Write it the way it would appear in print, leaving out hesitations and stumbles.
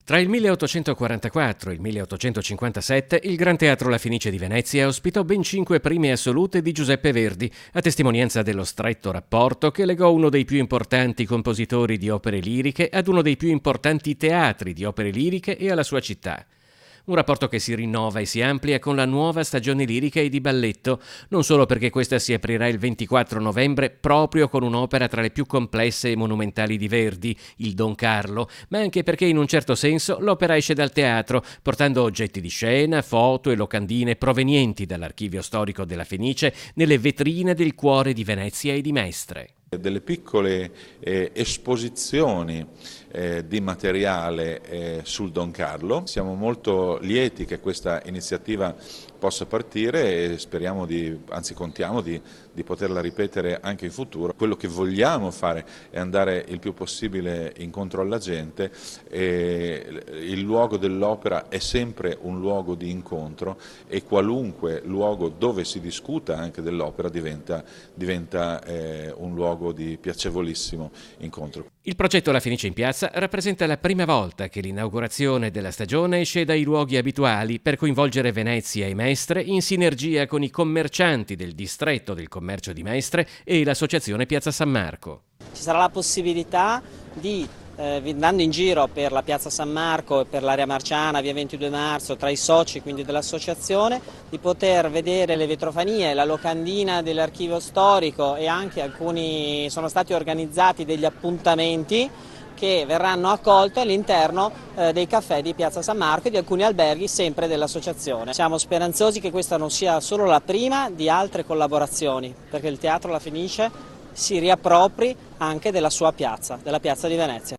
Tra il 1844 e il 1857 il Gran Teatro La Fenice di Venezia ospitò ben 5 prime assolute di Giuseppe Verdi, a testimonianza dello stretto rapporto che legò uno dei più importanti compositori di opere liriche ad uno dei più importanti teatri di opere liriche e alla sua città. Un rapporto che si rinnova e si amplia con la nuova stagione lirica e di balletto, non solo perché questa si aprirà il 24 novembre proprio con un'opera tra le più complesse e monumentali di Verdi, il Don Carlo, ma anche perché in un certo senso l'opera esce dal teatro, portando oggetti di scena, foto e locandine provenienti dall'archivio storico della Fenice nelle vetrine del cuore di Venezia e di Mestre. Delle piccole esposizioni di materiale sul Don Carlo. Siamo molto lieti che questa iniziativa possa partire e speriamo anzi contiamo di poterla ripetere anche in futuro. Quello che vogliamo fare è andare il più possibile incontro alla gente e il luogo dell'opera è sempre un luogo di incontro e qualunque luogo dove si discuta anche dell'opera diventa un luogo di piacevolissimo incontro. Il progetto La Fenice in Piazza rappresenta la prima volta che l'inaugurazione della stagione esce dai luoghi abituali per coinvolgere Venezia e Mestre in sinergia con i commercianti del distretto del commercio di Mestre e l'associazione Piazza San Marco. Ci sarà la possibilità di, andando in giro per la Piazza San Marco e per l'area Marciana, via 22 marzo, tra i soci quindi dell'associazione, di poter vedere le vetrofanie, la locandina dell'archivio storico e anche sono stati organizzati degli appuntamenti che verranno accolti all'interno dei caffè di Piazza San Marco e di alcuni alberghi sempre dell'associazione. Siamo speranzosi che questa non sia solo la prima di altre collaborazioni, perché il Teatro La Fenice si riappropri anche della sua piazza, della piazza di Venezia.